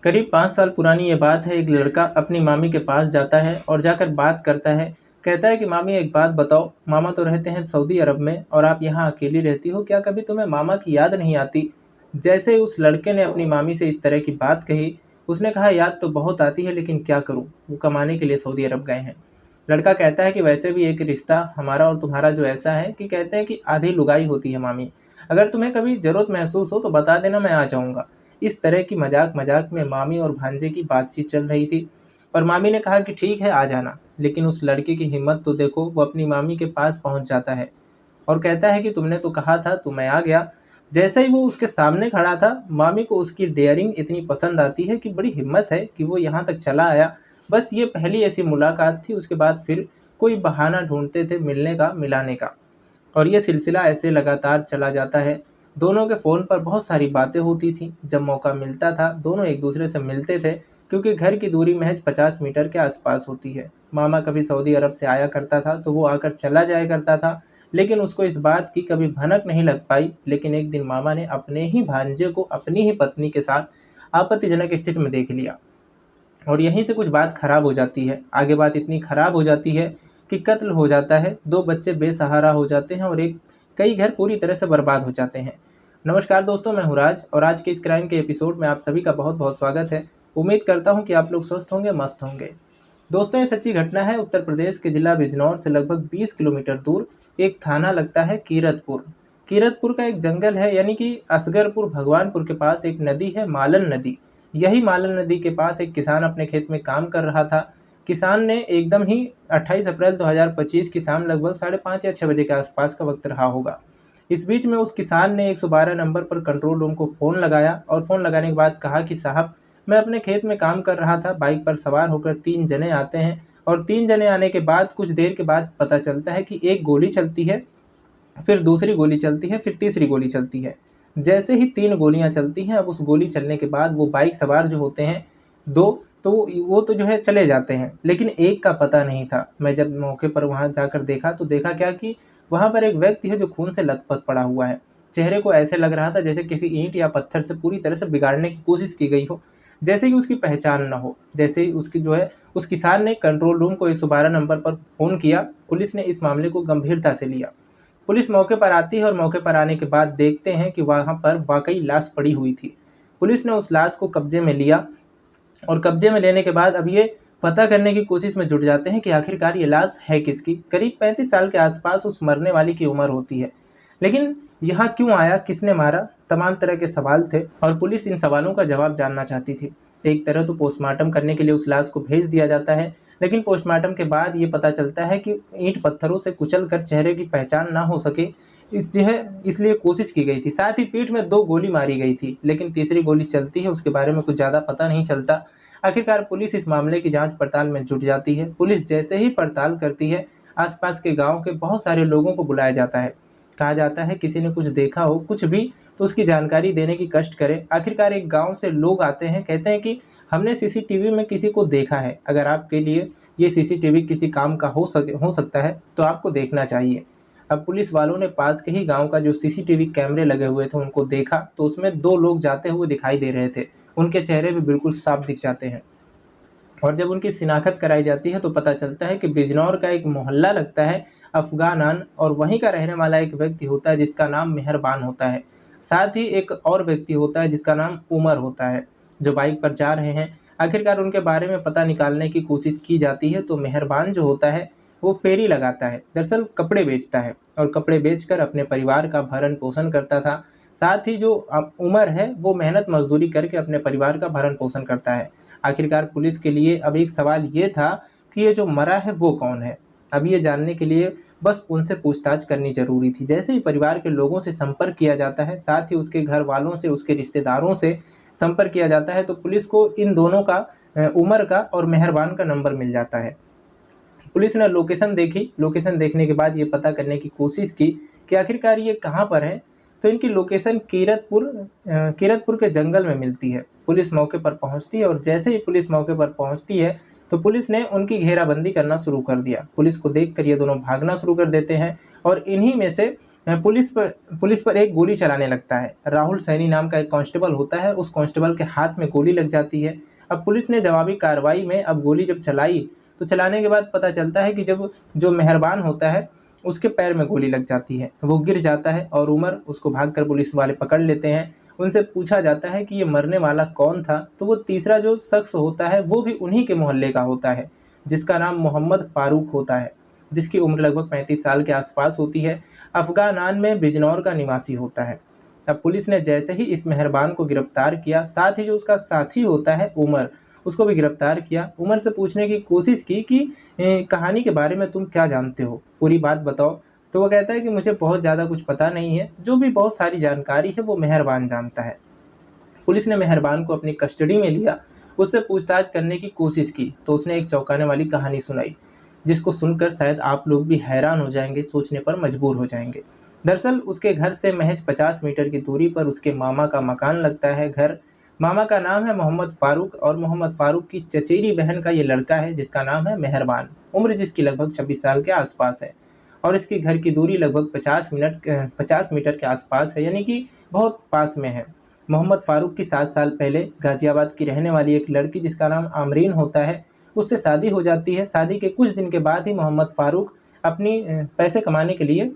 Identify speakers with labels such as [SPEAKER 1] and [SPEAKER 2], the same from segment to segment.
[SPEAKER 1] करीब 5 साल पुरानी ये बात है। एक लड़का अपनी मामी के पास जाता है और जाकर बात करता है। कहता है कि मामी एक बात बताओ, मामा तो रहते हैं सऊदी अरब में और आप यहाँ अकेली रहती हो, क्या कभी तुम्हें मामा की याद नहीं आती? जैसे ही उस लड़के ने अपनी मामी से इस तरह की बात कही, उसने कहा याद तो बहुत आती है लेकिन क्या करूँ, वो कमाने के लिए सऊदी अरब गए हैं। लड़का कहता है कि वैसे भी एक रिश्ता हमारा और तुम्हारा जो ऐसा है कि कहते हैं कि आधी लुगाई होती है मामी। अगर तुम्हें कभी ज़रूरत महसूस हो तो बता देना, मैं आ जाऊँगा। इस तरह की मजाक-मजाक में मामी और भांजे की बातचीत चल रही थी और मामी ने कहा कि ठीक है आ जाना। लेकिन उस लड़के की हिम्मत तो देखो, वो अपनी मामी के पास पहुंच जाता है और कहता है कि तुमने तो कहा था तो मैं आ गया। जैसे ही वो उसके सामने खड़ा था, मामी को उसकी डेयरिंग इतनी पसंद आती है कि बड़ी हिम्मत है कि वो यहाँ तक चला आया। बस ये पहली ऐसी मुलाकात थी, उसके बाद फिर कोई बहाना ढूंढते थे मिलने का, मिलाने का। और ये सिलसिला ऐसे लगातार चला जाता है। दोनों के फ़ोन पर बहुत सारी बातें होती थीं। जब मौका मिलता था दोनों एक दूसरे से मिलते थे, क्योंकि घर की दूरी महज 50 मीटर के आसपास होती है। मामा कभी सऊदी अरब से आया करता था तो वो आकर चला जाया करता था, लेकिन उसको इस बात की कभी भनक नहीं लग पाई। लेकिन एक दिन मामा ने अपने ही भांजे को अपनी ही पत्नी के साथ आपत्तिजनक स्थिति में देख लिया और यहीं से कुछ बात खराब हो जाती है। आगे बात इतनी खराब हो जाती है कि कत्ल हो जाता है, 2 बच्चे बेसहारा हो जाते हैं और कई घर पूरी तरह से बर्बाद हो जाते हैं। नमस्कार दोस्तों, मैं हूँ राज और आज के इस क्राइम के एपिसोड में आप सभी का बहुत-बहुत स्वागत है। उम्मीद करता हूँ कि आप लोग स्वस्थ होंगे, मस्त होंगे। दोस्तों, ये सच्ची घटना है। उत्तर प्रदेश के जिला बिजनौर से लगभग 20 किलोमीटर दूर एक थाना लगता है कीरतपुर। कीरतपुर का एक जंगल है, यानी कि असगरपुर भगवानपुर के पास एक नदी है, मालन नदी। यही मालन नदी के पास एक किसान अपने खेत में काम कर रहा था। किसान ने एकदम ही 28 अप्रैल 2025 की शाम लगभग 5:30 या 6 बजे के आसपास का वक्त रहा होगा। इस बीच में उस किसान ने 112 नंबर पर कंट्रोल रूम को फ़ोन लगाया और फ़ोन लगाने के बाद कहा कि साहब, मैं अपने खेत में काम कर रहा था, बाइक पर सवार होकर 3 जने आते हैं और 3 जने आने के बाद कुछ देर के बाद पता चलता है कि एक गोली चलती है, फिर दूसरी गोली चलती है, फिर तीसरी गोली चलती है। जैसे ही 3 गोलियाँ चलती हैं, अब उस गोली चलने के बाद वो बाइक सवार जो होते हैं 2, तो वो तो जो है चले जाते हैं, लेकिन एक का पता नहीं था। मैं जब मौके पर वहाँ जाकर देखा तो देखा क्या कि वहाँ पर एक व्यक्ति है जो खून से लथपथ पड़ा हुआ है। चेहरे को ऐसे लग रहा था जैसे किसी ईंट या पत्थर से पूरी तरह से बिगाड़ने की कोशिश की गई हो, जैसे कि उसकी पहचान ना हो। जैसे ही उसकी जो है उस किसान ने कंट्रोल रूम को 112 नंबर पर फ़ोन किया, पुलिस ने इस मामले को गंभीरता से लिया। पुलिस मौके पर आती है और मौके पर आने के बाद देखते हैं कि वहाँ पर वाक़ई लाश पड़ी हुई थी। पुलिस ने उस लाश को कब्ज़े में लिया और कब्ज़े में लेने के बाद अब ये पता करने की कोशिश में जुट जाते हैं कि आखिरकार ये लाश है किसकी। करीब 35 साल के आसपास उस मरने वाली की उम्र होती है। लेकिन यहाँ क्यों आया, किसने मारा, तमाम तरह के सवाल थे और पुलिस इन सवालों का जवाब जानना चाहती थी। एक तरह तो पोस्टमार्टम करने के लिए उस लाश को भेज दिया जाता है, लेकिन पोस्टमार्टम के बाद ये पता चलता है कि ईंट पत्थरों से कुचल कर चेहरे की पहचान ना हो सके, इस जो है इसलिए कोशिश की गई थी। साथ ही पीठ में 2 गोली मारी गई थी, लेकिन तीसरी गोली चलती है, उसके बारे में कुछ ज़्यादा पता नहीं चलता। आखिरकार पुलिस इस मामले की जाँच पड़ताल में जुट जाती है। पुलिस जैसे ही पड़ताल करती है, आसपास के गाँव के बहुत सारे लोगों को बुलाया जाता है। कहा जाता है किसी ने कुछ देखा हो, कुछ भी, तो उसकी जानकारी देने की कष्ट करे। आखिरकार एक गाँव से लोग आते हैं, कहते हैं कि हमने सीसीटीवी में किसी को देखा है। अगर आपके लिए ये सीसीटीवी किसी काम का हो सकता है तो आपको देखना चाहिए। अब पुलिस वालों ने पास के ही गाँव का जो सीसीटीवी कैमरे लगे हुए थे उनको देखा, तो उसमें 2 लोग जाते हुए दिखाई दे रहे थे। उनके चेहरे भी बिल्कुल साफ दिख जाते हैं और जब उनकी शिनाख्त कराई जाती है तो पता चलता है कि बिजनौर का एक मोहल्ला लगता है अफ़गानान, और वहीं का रहने वाला एक व्यक्ति होता है जिसका नाम मेहरबान होता है। साथ ही एक और व्यक्ति होता है जिसका नाम उमर होता है, जो बाइक पर जा रहे हैं। आखिरकार उनके बारे में पता निकालने की कोशिश की जाती है तो मेहरबान जो होता है वो फेरी लगाता है। दरअसल कपड़े बेचता है और कपड़े बेचकर अपने परिवार का भरण-पोषण करता था। साथ ही जो उमर है वो मेहनत मज़दूरी करके अपने परिवार का भरण-पोषण करता है। आखिरकार पुलिस के लिए अब एक सवाल ये था कि ये जो मरा है वो कौन है? अब ये जानने के लिए बस उनसे पूछताछ करनी ज़रूरी थी। जैसे ही परिवार के लोगों से संपर्क किया जाता है, साथ ही उसके घर वालों से, उसके रिश्तेदारों से संपर्क किया जाता है, तो पुलिस को इन दोनों का, उमर का और मेहरबान का नंबर मिल जाता है। पुलिस ने लोकेशन देखी, लोकेशन देखने के बाद ये पता करने की कोशिश की कि आखिरकार ये कहाँ पर हैं, तो इनकी लोकेशन कीरतपुर के जंगल में मिलती है। पुलिस मौके पर पहुँचती है और जैसे ही पुलिस मौके पर पहुँचती है, तो पुलिस ने उनकी घेराबंदी करना शुरू कर दिया। पुलिस को देखकर ये दोनों भागना शुरू कर देते हैं और इन्हीं में से पुलिस पर एक गोली चलाने लगता है। राहुल सैनी नाम का एक कांस्टेबल होता है, उस कांस्टेबल के हाथ में गोली लग जाती है। अब पुलिस ने जवाबी कार्रवाई में अब गोली जब चलाई, तो चलाने के बाद पता चलता है कि जब जो मेहरबान होता है उसके पैर में गोली लग जाती है, वो गिर जाता है और उमर उसको भागकर पुलिस वाले पकड़ लेते हैं। उनसे पूछा जाता है कि ये मरने वाला कौन था, तो वो तीसरा जो शख्स होता है वो भी उन्हीं के मोहल्ले का होता है, जिसका नाम मोहम्मद फारूक होता है, जिसकी उम्र लगभग 35 साल के आसपास होती है। अफगानान में बिजनौर का निवासी होता है। अब पुलिस ने जैसे ही इस मेहरबान को गिरफ्तार किया, साथ ही जो उसका साथी होता है उमर, उसको भी गिरफ्तार किया। उमर से पूछने की कोशिश की कि कहानी के बारे में तुम क्या जानते हो, पूरी बात बताओ। तो वो कहता है कि मुझे बहुत ज़्यादा कुछ पता नहीं है, जो भी बहुत सारी जानकारी है वो मेहरबान जानता है। पुलिस ने मेहरबान को अपनी कस्टडी में लिया, उससे पूछताछ करने की कोशिश की, तो उसने एक चौंकाने वाली कहानी सुनाई, जिसको सुनकर शायद आप लोग भी हैरान हो जाएंगे, सोचने पर मजबूर हो जाएंगे। दरअसल उसके घर से महज 50 मीटर की दूरी पर उसके मामा का मकान लगता है घर। मामा का नाम है मोहम्मद फारूक, और मोहम्मद फारूक की चचेरी बहन का ये लड़का है जिसका नाम है मेहरबान, उम्र जिसकी लगभग 26 साल के आसपास है। और इसके घर की दूरी लगभग 50 मीटर के आसपास है, यानी कि बहुत पास में है। मोहम्मद फारूक की 7 साल पहले गाजियाबाद की रहने वाली एक लड़की जिसका नाम आमरीन होता है, उससे शादी हो जाती है। शादी के कुछ दिन के बाद ही मोहम्मद फारूक अपनी पैसे कमाने के लिए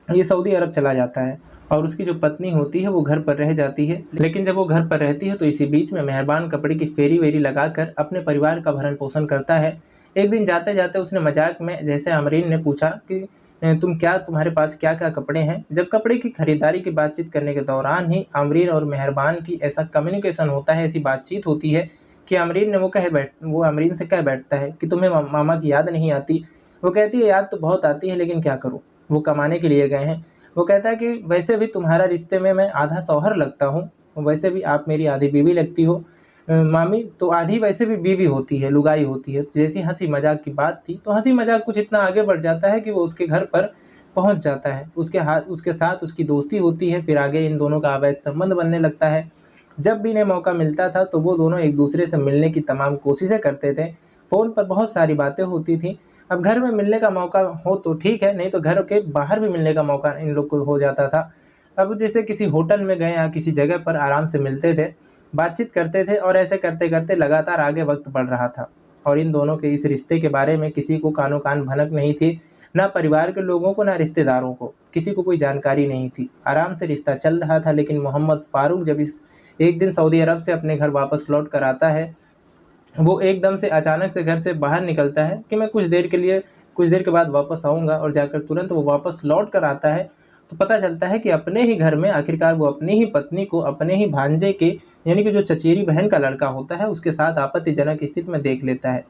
[SPEAKER 1] ये सऊदी अरब चला जाता है, और उसकी जो पत्नी होती है वो घर पर रह जाती है। लेकिन जब वो घर पर रहती है तो इसी बीच में मेहरबान कपड़े की फेरी वेरी लगाकर अपने परिवार का भरण पोषण करता है। एक दिन जाते जाते उसने मजाक में जैसे अमरीन ने पूछा कि तुम्हारे पास क्या क्या कपड़े हैं। जब कपड़े की खरीदारी की बातचीत करने के दौरान ही अमरीन और मेहरबान की ऐसा कम्युनिकेशन होता है, ऐसी बातचीत होती है कि अमरीन ने वो अमरीन से कह बैठता है कि तुम्हें मामा की याद नहीं आती। वो कहती है याद तो बहुत आती है, लेकिन क्या करूँ, वो कमाने के लिए गए हैं। वो कहता है कि वैसे भी तुम्हारा रिश्ते में मैं आधा शौहर लगता हूँ, वैसे भी आप मेरी आधी बीवी लगती हो। मामी तो आधी वैसे भी बीवी होती है, लुगाई होती है। तो जैसी हंसी मजाक की बात थी, तो हंसी मजाक कुछ इतना आगे बढ़ जाता है कि वो उसके घर पर पहुंच जाता है। उसके साथ उसकी दोस्ती होती है, फिर आगे इन दोनों का अवैध संबंध बनने लगता है। जब भी इन्हें मौका मिलता था तो वो दोनों एक दूसरे से मिलने की तमाम कोशिशें करते थे। फ़ोन पर बहुत सारी बातें होती थी। अब घर में मिलने का मौका हो तो ठीक है, नहीं तो घर के बाहर भी मिलने का मौका इन लोग को हो जाता था। अब जैसे किसी होटल में गए या किसी जगह पर आराम से मिलते थे, बातचीत करते थे, और ऐसे करते-करते लगातार आगे वक़्त बढ़ रहा था। और इन दोनों के इस रिश्ते के बारे में किसी को कानो-कान भनक नहीं थी, ना परिवार के लोगों को, ना रिश्तेदारों को, किसी को कोई जानकारी नहीं थी। आराम से रिश्ता चल रहा था, लेकिन मोहम्मद फारूक जब इस एक दिन सऊदी अरब से अपने घर वापस लौट कर आता है, वो एकदम से अचानक से घर से बाहर निकलता है कि मैं कुछ देर के बाद वापस आऊँगा, और जाकर तुरंत वो वापस लौट कर आता है, तो पता चलता है कि अपने ही घर में आखिरकार वो अपनी ही पत्नी को अपने ही भांजे के, यानी कि जो चचेरी बहन का लड़का होता है, उसके साथ आपत्तिजनक स्थिति में देख लेता है।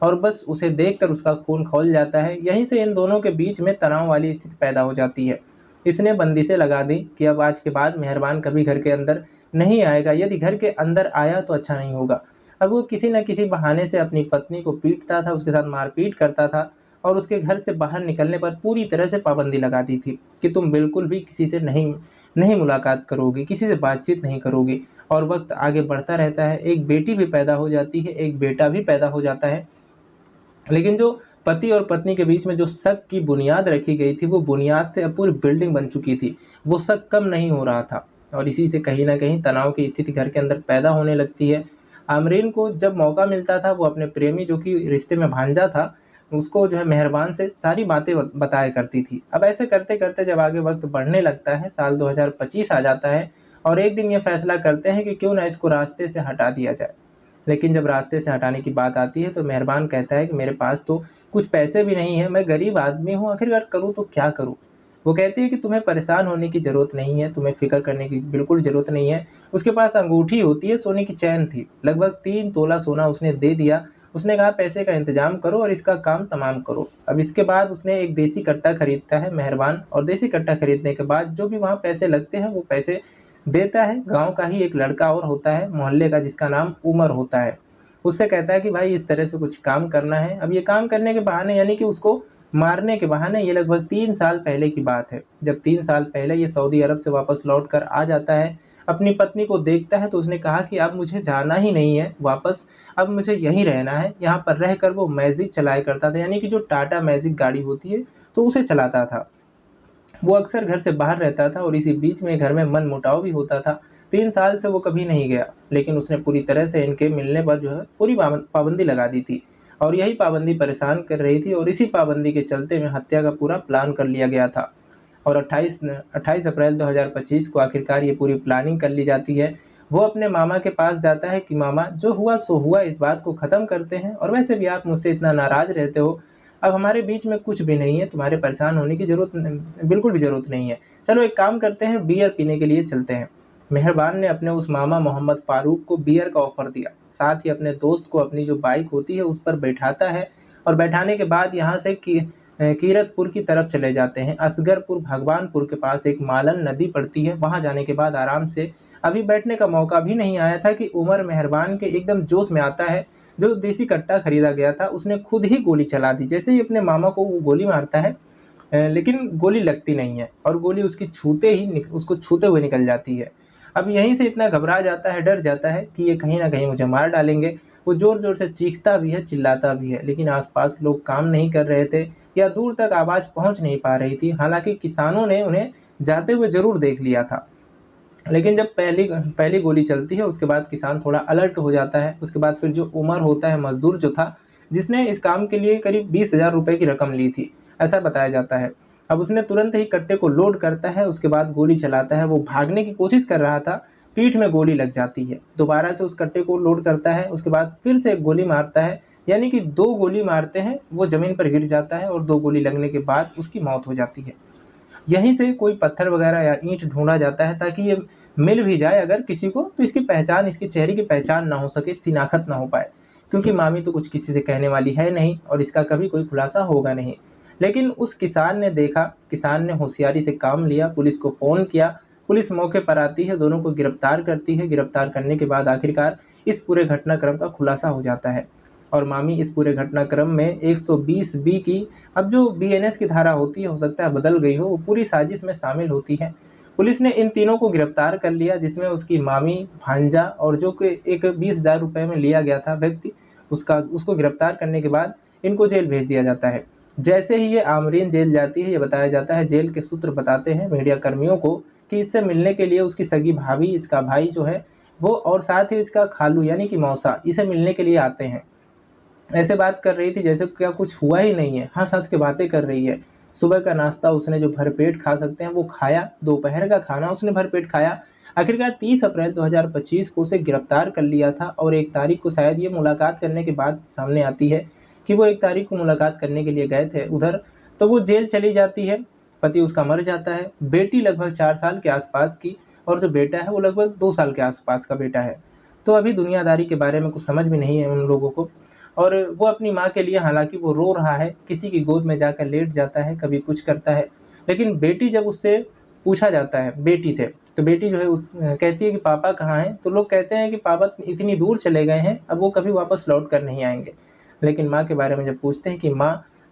[SPEAKER 1] और बस उसे देखकर उसका खून खौल जाता है। यहीं से इन दोनों के बीच में तनाव वाली स्थिति पैदा हो जाती है। इसने बंदिशें लगा दी कि अब आज के बाद मेहरबान कभी घर के अंदर नहीं आएगा, यदि घर के अंदर आया तो अच्छा नहीं होगा। अब वो किसी न किसी बहाने से अपनी पत्नी को पीटता था, उसके साथ मारपीट करता था, और उसके घर से बाहर निकलने पर पूरी तरह से पाबंदी लगा दी थी कि तुम बिल्कुल भी किसी से नहीं नहीं मुलाकात करोगे, किसी से बातचीत नहीं करोगे। और वक्त आगे बढ़ता रहता है, एक बेटी भी पैदा हो जाती है, एक बेटा भी पैदा हो जाता है। लेकिन जो पति और पत्नी के बीच में जो शक की बुनियाद रखी गई थी, वो बुनियाद से अब पूरी बिल्डिंग बन चुकी थी। वो शक कम नहीं हो रहा था, और इसी से कहीं न कहीं तनाव की स्थिति घर के अंदर पैदा होने लगती है। आमरीन को जब मौका मिलता था, वो अपने प्रेमी जो कि रिश्ते में भांजा था, उसको जो है मेहरबान से सारी बातें बताया करती थी। अब ऐसे करते-करते जब आगे वक़्त बढ़ने लगता है, साल 2025 आ जाता है, और एक दिन ये फैसला करते हैं कि क्यों ना इसको रास्ते से हटा दिया जाए। लेकिन जब रास्ते से हटाने की बात आती है, तो मेहरबान कहता है कि मेरे पास तो कुछ पैसे भी नहीं है, मैं गरीब आदमी हूँ, आखिरकार करूँ तो क्या करूँ? वो कहती है कि तुम्हें परेशान होने की ज़रूरत नहीं है, तुम्हें फ़िक्र करने की बिल्कुल ज़रूरत नहीं है। उसके पास अंगूठी होती है, सोने की चैन थी, लगभग 3 तोला सोना उसने दे दिया। उसने कहा पैसे का इंतज़ाम करो और इसका काम तमाम करो। अब इसके बाद उसने एक देसी कट्टा खरीदता है मेहरबान, और देसी कट्टा खरीदने के बाद जो भी वहाँ पैसे लगते हैं, वो पैसे देता है। गाँव का ही एक लड़का और होता है मोहल्ले का, जिसका नाम उमर होता है। उससे कहता है कि भाई इस तरह से कुछ काम करना है। अब ये काम करने के बहाने, यानी कि उसको मारने के बहाने, ये लगभग 3 साल पहले की बात है। जब 3 साल पहले ये सऊदी अरब से वापस लौट कर आ जाता है, अपनी पत्नी को देखता है, तो उसने कहा कि अब मुझे जाना ही नहीं है वापस, अब मुझे यहीं रहना है। यहाँ पर रहकर वो मैजिक चलाया करता था, यानी कि जो टाटा मैजिक गाड़ी होती है, तो उसे चलाता था। वो अक्सर घर से बाहर रहता था और इसी बीच में घर में मनमुटाव भी होता था। 3 साल से वो कभी नहीं गया, लेकिन उसने पूरी तरह से इनके मिलने पर जो है पूरी पाबंदी लगा दी थी। और यही पाबंदी परेशान कर रही थी और इसी पाबंदी के चलते में हत्या का पूरा प्लान कर लिया गया था। और 28 अप्रैल 2025 को आखिरकार ये पूरी प्लानिंग कर ली जाती है। वो अपने मामा के पास जाता है कि मामा जो हुआ सो हुआ, इस बात को ख़त्म करते हैं और वैसे भी आप मुझसे इतना नाराज़ रहते हो, अब हमारे बीच में कुछ भी नहीं है, तुम्हारे परेशान होने की बिल्कुल भी ज़रूरत नहीं है। चलो एक काम करते हैं, बियर पीने के लिए चलते हैं। मेहरबान ने अपने उस मामा मोहम्मद फ़ारूक को बियर का ऑफ़र दिया। साथ ही अपने दोस्त को अपनी जो बाइक होती है उस पर बैठाता है और बैठाने के बाद यहाँ से कीरतपुर की तरफ चले जाते हैं। असगरपुर भगवानपुर के पास एक मालन नदी पड़ती है, वहाँ जाने के बाद आराम से, अभी बैठने का मौका भी नहीं आया था कि उमर मेहरबान के एकदम जोश में आता है। जो देसी कट्टा खरीदा गया था उसने खुद ही गोली चला दी। जैसे ही अपने मामा को वो गोली मारता है, लेकिन गोली लगती नहीं है और गोली उसको छूते हुए निकल जाती है। अब यहीं से इतना घबरा जाता है, डर जाता है कि ये कहीं न कहीं मुझे मार डालेंगे। वो ज़ोर-ज़ोर से चीखता भी है, चिल्लाता भी है, लेकिन आस-पास लोग काम नहीं कर रहे थे या दूर तक आवाज़ पहुँच नहीं पा रही थी। हालाँकि किसानों ने उन्हें जाते हुए ज़रूर देख लिया था। लेकिन जब पहली पहली गोली चलती है उसके बाद किसान थोड़ा अलर्ट हो जाता है। उसके बाद फिर जो उमर होता है, मज़दूर जो था, जिसने इस काम के लिए करीब 20,000 रुपए की रकम ली थी, ऐसा बताया जाता है। अब उसने तुरंत ही कट्टे को लोड करता है, उसके बाद गोली चलाता है। वो भागने की कोशिश कर रहा था, पीठ में गोली लग जाती है। दोबारा से उस कट्टे को लोड करता है, उसके बाद फिर से एक गोली मारता है, यानी कि 2 गोली मारते हैं, वो ज़मीन पर गिर जाता है और 2 गोली लगने के बाद उसकी मौत हो जाती है। यहीं से कोई पत्थर वगैरह या ईंट ढूँढा जाता है ताकि ये मिल भी जाए अगर किसी को, तो इसकी पहचान, इसके चेहरे की पहचान ना हो सके, शिनाख्त ना हो पाए। क्योंकि मामी तो कुछ किसी से कहने वाली है नहीं और इसका कभी कोई खुलासा होगा नहीं। लेकिन उस किसान ने देखा, किसान ने होशियारी से काम लिया, पुलिस को फ़ोन किया, पुलिस मौके पर आती है, दोनों को गिरफ्तार करती है। गिरफ्तार करने के बाद आखिरकार इस पूरे घटनाक्रम का खुलासा हो जाता है और मामी इस पूरे घटनाक्रम में 120 बी की, अब जो बीएनएस की धारा होती है, हो सकता है बदल गई हो, वो पूरी साजिश में शामिल होती है। पुलिस ने इन तीनों को गिरफ्तार कर लिया, जिसमें उसकी मामी, भांजा और जो कि एक 20,000 रुपए में लिया गया था व्यक्ति, उसको गिरफ्तार करने के बाद इनको जेल भेज दिया जाता है। जैसे ही ये आमरीन जेल जाती है, ये बताया जाता है, जेल के सूत्र बताते हैं मीडिया कर्मियों को कि इससे मिलने के लिए उसकी सगी भाभी, इसका भाई जो है वो, और साथ ही इसका खालू यानी कि मौसा, इसे मिलने के लिए आते हैं। ऐसे बात कर रही थी जैसे क्या कुछ हुआ ही नहीं है, हँस-हँस के बातें कर रही है। सुबह का नाश्ता उसने जो भरपेट खा सकते हैं वो खाया, दोपहर का खाना उसने भरपेट खाया। आखिरकार 30 अप्रैल 2025 को उसे गिरफ्तार कर लिया था और 1 तारीख को शायद ये मुलाकात करने के बाद सामने आती है कि वो 1 तारीख को मुलाकात करने के लिए गए थे उधर, तो वो जेल चली जाती है। पति उसका मर जाता है, बेटी लगभग 4 साल के आस-पास की और जो बेटा है वो लगभग 2 साल के आस-पास का बेटा है। तो अभी दुनियादारी के बारे में कुछ समझ भी नहीं है उन लोगों को। और वो अपनी माँ के लिए, हालाँकि वो रो रहा है, किसी की गोद में जाकर लेट जाता है, कभी कुछ करता है। लेकिन बेटी, जब उससे पूछा जाता है बेटी से, तो बेटी जो है कहती है कि पापा कहाँ हैं? तो लोग कहते हैं कि पापा इतनी दूर चले गए हैं, अब वो कभी वापस लौट कर नहीं आएँगे। लेकिन माँ के बारे में जब पूछते हैं कि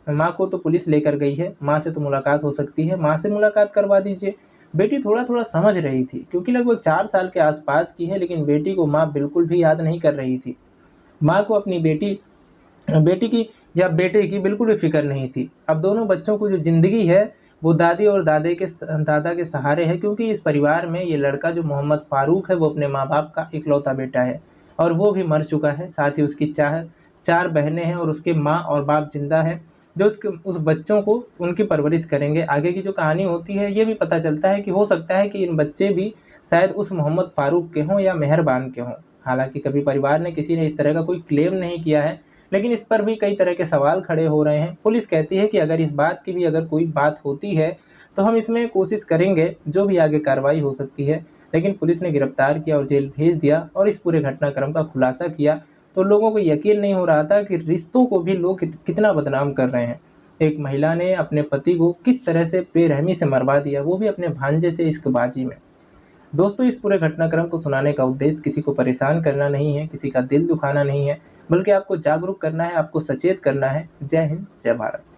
[SPEAKER 1] माँ को तो पुलिस लेकर गई है, माँ से तो मुलाकात हो सकती है, माँ से मुलाकात करवा दीजिए। बेटी थोड़ा-थोड़ा समझ रही थी क्योंकि लगभग 4 साल के आस-पास की है, लेकिन बेटी को माँ बिल्कुल भी याद नहीं कर रही थी। माँ को अपनी बेटी की या बेटे की बिल्कुल भी फ़िक्र नहीं थी। अब दोनों बच्चों को जो ज़िंदगी है, वो दादी और दादा के सहारे है, क्योंकि इस परिवार में ये लड़का जो मोहम्मद फ़ारूक है, वो अपने माँ-बाप का इकलौता बेटा है और वो भी मर चुका है। साथ ही उसकी 4 बहनें हैं और उसके माँ और बाप ज़िंदा हैं, जो उस बच्चों को उनकी परवरिश करेंगे। आगे की जो कहानी होती है, ये भी पता चलता है कि हो सकता है कि इन बच्चे भी शायद उस मोहम्मद फ़ारूक के हों या मेहरबान के हों। हालाँकि कभी परिवार ने, किसी ने इस तरह का कोई क्लेम नहीं किया है, लेकिन इस पर भी कई तरह के सवाल खड़े हो रहे हैं। पुलिस कहती है कि अगर इस बात की भी अगर कोई बात होती है, तो हम इसमें कोशिश करेंगे, जो भी आगे कार्रवाई हो सकती है। लेकिन पुलिस ने गिरफ्तार किया और जेल भेज दिया और इस पूरे घटनाक्रम का खुलासा किया, तो लोगों को यकीन नहीं हो रहा था कि रिश्तों को भी लोग कितना बदनाम कर रहे हैं। एक महिला ने अपने पति को किस तरह से बेरहमी से मरवा दिया, वो भी अपने भांजे से इश्कबाजी में। दोस्तों, इस पूरे घटनाक्रम को सुनाने का उद्देश्य किसी को परेशान करना नहीं है, किसी का दिल दुखाना नहीं है, बल्कि आपको जागरूक करना है, आपको सचेत करना है। जय हिंद, जय भारत।